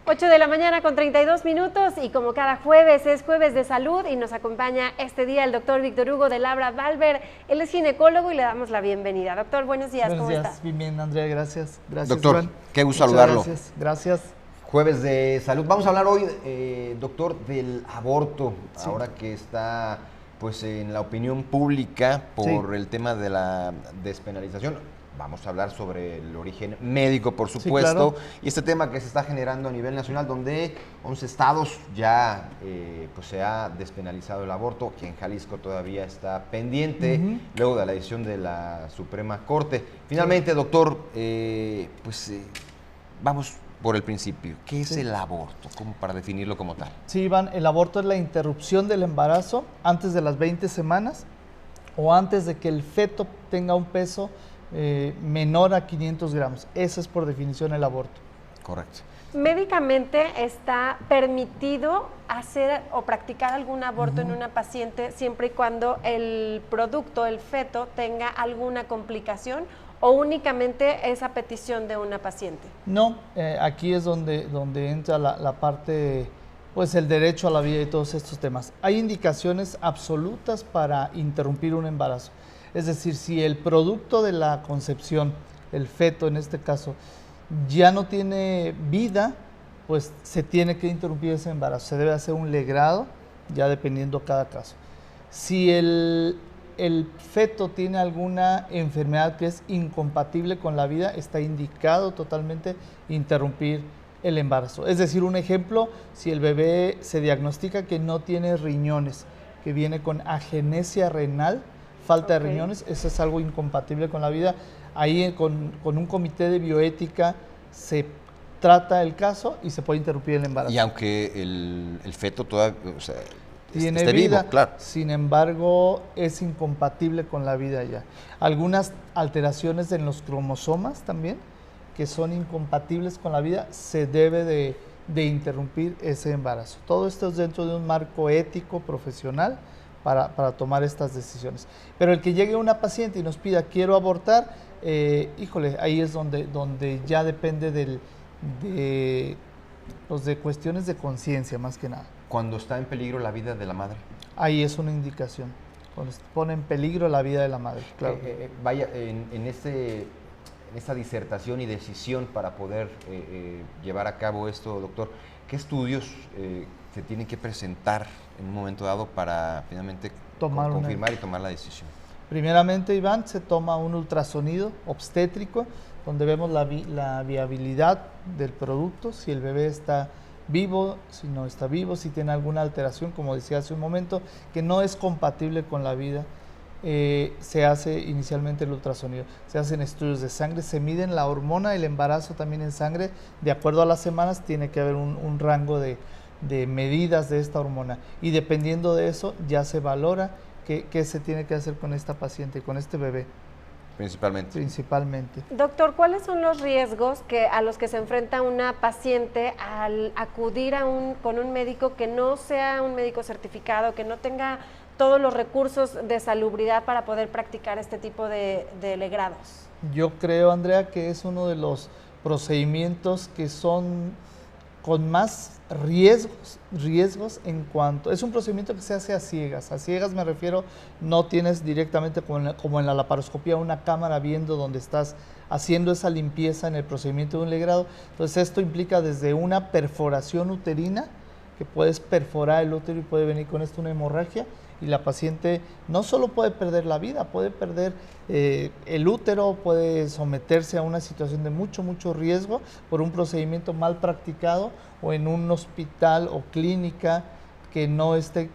8 de la mañana con 32 minutos y como cada jueves es jueves de salud y nos acompaña este día el doctor Víctor Hugo de Labra Valver. Él es ginecólogo y le damos la bienvenida. Doctor, buenos días, ¿cómo está? Buenos días, bien, Andrea, gracias. Gracias, doctor, Iván. qué gusto Muchas saludarlo. Gracias. Jueves de salud. Vamos a hablar hoy, doctor, del aborto, Sí. ahora que está pues en la opinión pública por el tema de la despenalización. Vamos a hablar sobre el origen médico, por supuesto, claro. Y este tema que se está generando a nivel nacional, donde 11 estados ya pues se ha despenalizado el aborto, que en Jalisco todavía está pendiente, luego de la decisión de la Suprema Corte. Finalmente, doctor, vamos por el principio. ¿Qué es el aborto? ¿Cómo para definirlo como tal? Sí, Iván, el aborto es la interrupción del embarazo antes de las 20 semanas o antes de que el feto tenga un peso menor a 500 gramos. Ese es por definición el aborto. Correcto. ¿Médicamente está permitido hacer o practicar algún aborto en una paciente siempre y cuando el producto, el feto, tenga alguna complicación o únicamente es a petición de una paciente? No, aquí es donde entra la parte, pues el derecho a la vida y todos estos temas. Hay indicaciones absolutas para interrumpir un embarazo. Es decir, si el producto de la concepción, el feto en este caso, ya no tiene vida, pues se tiene que interrumpir ese embarazo. Se debe hacer un legrado, ya dependiendo cada caso. Si el feto tiene alguna enfermedad que es incompatible con la vida, está indicado totalmente interrumpir el embarazo. Es decir, un ejemplo, si el bebé se diagnostica que no tiene riñones, que viene con agenesia renal, falta de riñones, eso es algo incompatible con la vida. Ahí con un comité de bioética se trata el caso y se puede interrumpir el embarazo. Y aunque el feto todavía tiene esté vida, vivo, claro. Sin embargo, es incompatible con la vida ya. Algunas alteraciones en los cromosomas también, que son incompatibles con la vida, se debe de interrumpir ese embarazo. Todo esto es dentro de un marco ético, profesional, para tomar estas decisiones. Pero el que llegue una paciente y nos pida quiero abortar, híjole, ahí es donde ya depende de cuestiones de conciencia más que nada. Cuando está en peligro la vida de la madre. Ahí es una indicación, cuando se pone en peligro la vida de la madre, claro. Vaya, en esta disertación y decisión para poder llevar a cabo esto, doctor, ¿qué estudios se tienen que presentar en un momento dado para finalmente confirmar y tomar la decisión? Primeramente, Iván, se toma un ultrasonido obstétrico donde vemos la viabilidad del producto, si el bebé está vivo, si no está vivo, si tiene alguna alteración, como decía hace un momento, que no es compatible con la vida. Se hace inicialmente el ultrasonido, se hacen estudios de sangre, se miden la hormona del embarazo también en sangre, de acuerdo a las semanas tiene que haber un rango de medidas de esta hormona y dependiendo de eso ya se valora qué se tiene que hacer con esta paciente, con este bebé. Principalmente. Doctor, ¿cuáles son los riesgos a los que se enfrenta una paciente al acudir con un médico que no sea un médico certificado, que no tenga todos los recursos de salubridad para poder practicar este tipo de legrados? Yo creo, Andrea, que es uno de los procedimientos que son con más riesgos en cuanto... Es un procedimiento que se hace a ciegas me refiero, no tienes directamente como en la laparoscopía una cámara viendo donde estás haciendo esa limpieza en el procedimiento de un legrado. Entonces esto implica desde una perforación uterina, que puedes perforar el útero y puede venir con esto una hemorragia, y la paciente no solo puede perder la vida, puede perder el útero, puede someterse a una situación de mucho riesgo por un procedimiento mal practicado o en un hospital o clínica que no esté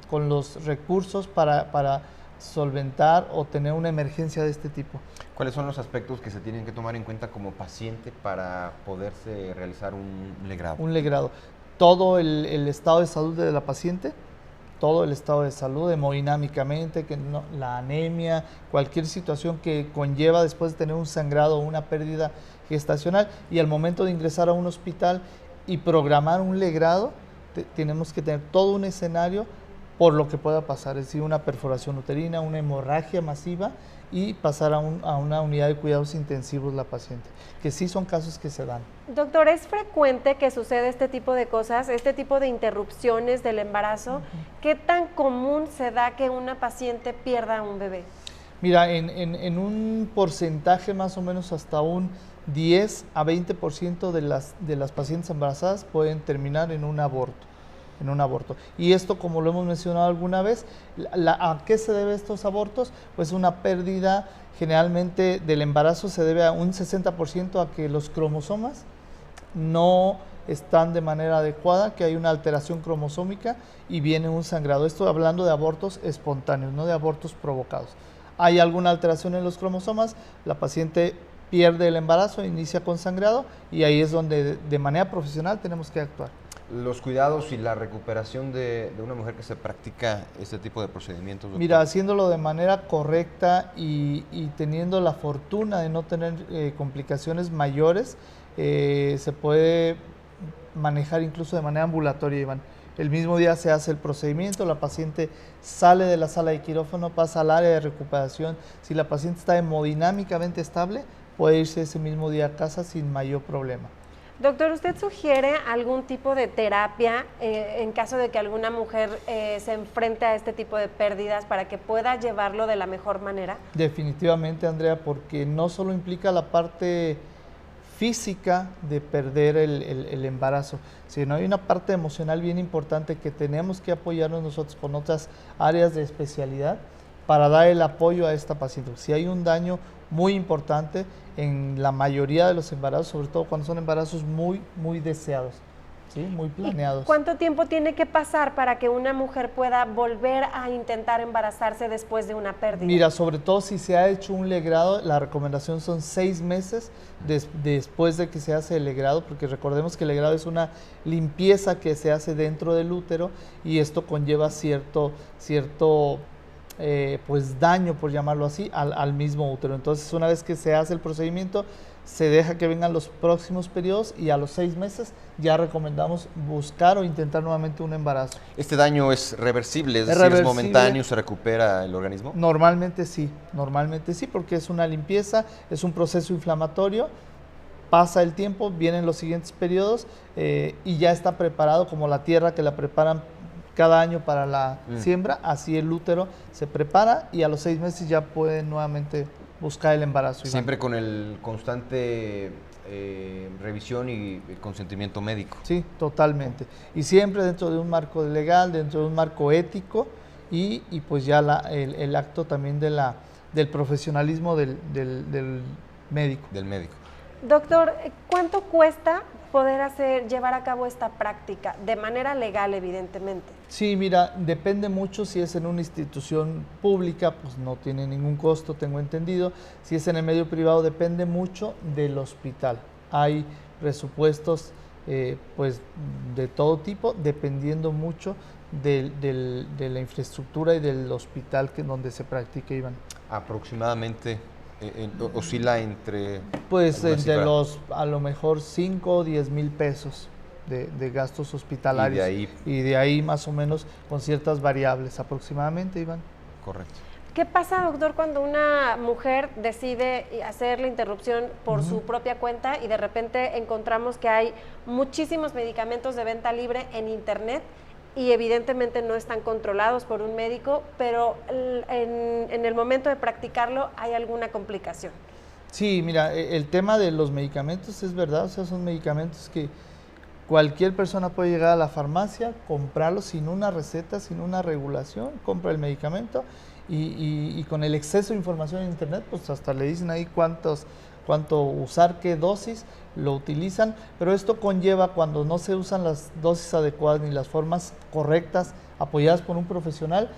con los recursos para solventar o tener una emergencia de este tipo. ¿Cuáles son los aspectos que se tienen que tomar en cuenta como paciente para poderse realizar un legrado? Un legrado. Todo el estado de salud de la paciente, todo el estado de salud, hemodinámicamente, la anemia, cualquier situación que conlleva después de tener un sangrado o una pérdida gestacional, y al momento de ingresar a un hospital y programar un legrado, tenemos que tener todo un escenario por lo que pueda pasar, es decir, una perforación uterina, una hemorragia masiva, y pasar a una unidad de cuidados intensivos la paciente, que sí son casos que se dan. Doctor, ¿es frecuente que suceda este tipo de cosas, este tipo de interrupciones del embarazo? ¿Qué tan común se da que una paciente pierda a un bebé? Mira, en un porcentaje más o menos hasta un 10 a 20% de las pacientes embarazadas pueden terminar en un aborto. Y esto, como lo hemos mencionado alguna vez, ¿a qué se debe estos abortos? Pues una pérdida generalmente del embarazo se debe a un 60% a que los cromosomas no están de manera adecuada, que hay una alteración cromosómica y viene un sangrado. Esto hablando de abortos espontáneos, no de abortos provocados. Hay alguna alteración en los cromosomas, la paciente pierde el embarazo, inicia con sangrado y ahí es donde de manera profesional tenemos que actuar. Los cuidados y la recuperación de una mujer que se practica este tipo de procedimientos, doctor. Mira, haciéndolo de manera correcta y teniendo la fortuna de no tener complicaciones mayores, se puede manejar incluso de manera ambulatoria, Iván. El mismo día se hace el procedimiento, la paciente sale de la sala de quirófano, pasa al área de recuperación. Si la paciente está hemodinámicamente estable, puede irse ese mismo día a casa sin mayor problema. Doctor, ¿usted sugiere algún tipo de terapia en caso de que alguna mujer se enfrente a este tipo de pérdidas para que pueda llevarlo de la mejor manera? Definitivamente, Andrea, porque no solo implica la parte física de perder el embarazo, sino hay una parte emocional bien importante que tenemos que apoyarnos nosotros con otras áreas de especialidad para dar el apoyo a esta paciente. Si hay un daño muy importante en la mayoría de los embarazos, sobre todo cuando son embarazos muy deseados, ¿sí? Muy planeados. ¿Y cuánto tiempo tiene que pasar para que una mujer pueda volver a intentar embarazarse después de una pérdida? Mira, sobre todo si se ha hecho un legrado, la recomendación son 6 meses después de que se hace el legrado, porque recordemos que el legrado es una limpieza que se hace dentro del útero y esto conlleva cierto pues daño, por llamarlo así, al mismo útero. Entonces, una vez que se hace el procedimiento, se deja que vengan los próximos periodos y a los 6 meses ya recomendamos buscar o intentar nuevamente un embarazo. ¿Este daño es reversible? Es decir, ¿es momentáneo, se recupera el organismo? Normalmente sí, porque es una limpieza, es un proceso inflamatorio, pasa el tiempo, vienen los siguientes periodos y ya está preparado como la tierra que la preparan cada año para la siembra, así el útero se prepara y a los 6 meses ya pueden nuevamente buscar el embarazo. Iván. Siempre con el constante revisión y consentimiento médico. Sí, totalmente. Y siempre dentro de un marco legal, dentro de un marco ético y pues ya el acto también del profesionalismo del médico. Del médico. Doctor, ¿cuánto cuesta poder llevar a cabo esta práctica? De manera legal, evidentemente. Sí, mira, depende mucho. Si es en una institución pública, pues no tiene ningún costo, tengo entendido. Si es en el medio privado, depende mucho del hospital. Hay presupuestos pues de todo tipo, dependiendo mucho de la infraestructura y del hospital donde se practica, Iván. Aproximadamente oscila entre... Pues entre a lo mejor 5 o 10 mil pesos de gastos hospitalarios. Y de ahí más o menos con ciertas variables aproximadamente, Iván. Correcto. ¿Qué pasa, doctor, cuando una mujer decide hacer la interrupción por su propia cuenta y de repente encontramos que hay muchísimos medicamentos de venta libre en internet y evidentemente no están controlados por un médico, pero en el momento de practicarlo hay alguna complicación? Sí, mira, el tema de los medicamentos es verdad, o sea, son medicamentos que cualquier persona puede llegar a la farmacia, comprarlos sin una receta, sin una regulación, compra el medicamento y con el exceso de información en internet, pues hasta le dicen ahí cuánto usar, qué dosis, lo utilizan, pero esto conlleva cuando no se usan las dosis adecuadas ni las formas correctas, apoyadas por un profesional,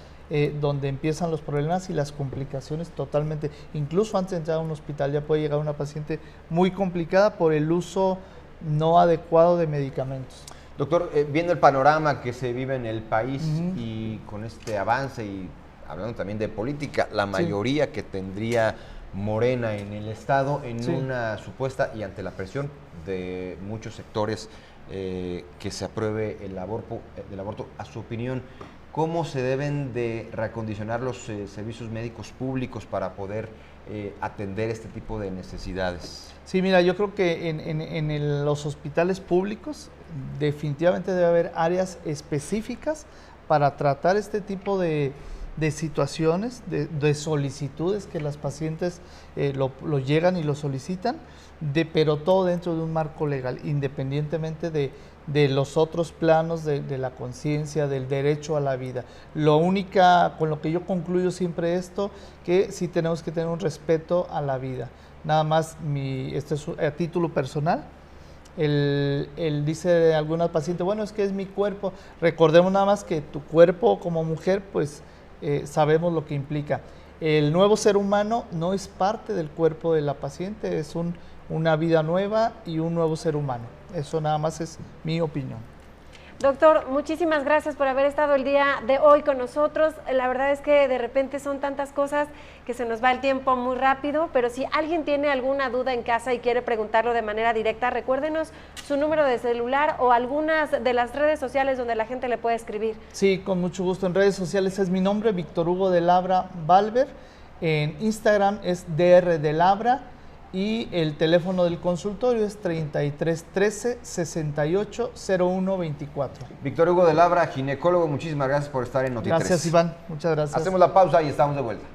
donde empiezan los problemas y las complicaciones totalmente. Incluso antes de entrar a un hospital ya puede llegar una paciente muy complicada por el uso no adecuado de medicamentos. Doctor, viendo el panorama que se vive en el país y con este avance y hablando también de política, la mayoría que tendría Morena en el Estado en una supuesta y ante la presión de muchos sectores que se apruebe el aborto, a su opinión, ¿cómo se deben de reacondicionar los servicios médicos públicos para poder atender este tipo de necesidades? Sí, mira, yo creo que en los hospitales públicos definitivamente debe haber áreas específicas para tratar este tipo de situaciones, de solicitudes que las pacientes lo llegan y lo solicitan, pero todo dentro de un marco legal, independientemente de los otros planos de la conciencia, del derecho a la vida. Lo único con lo que yo concluyo siempre esto, que sí tenemos que tener un respeto a la vida. Nada más, este es a título personal, él dice de alguna paciente, bueno, es que es mi cuerpo. Recordemos nada más que tu cuerpo como mujer, pues sabemos lo que implica. El nuevo ser humano no es parte del cuerpo de la paciente, es una vida nueva y un nuevo ser humano. Eso nada más es mi opinión. Doctor, muchísimas gracias por haber estado el día de hoy con nosotros. La verdad es que de repente son tantas cosas que se nos va el tiempo muy rápido, pero si alguien tiene alguna duda en casa y quiere preguntarlo de manera directa, recuérdenos su número de celular o algunas de las redes sociales donde la gente le puede escribir. Sí, con mucho gusto. En redes sociales es mi nombre, Víctor Hugo de Labra Valver. En Instagram es DR de Labra. Y el teléfono del consultorio es 33 13 68 01 24. Víctor Hugo de Labra, ginecólogo, muchísimas gracias por estar en Noti3. Gracias, Iván. Muchas gracias. Hacemos la pausa y estamos de vuelta.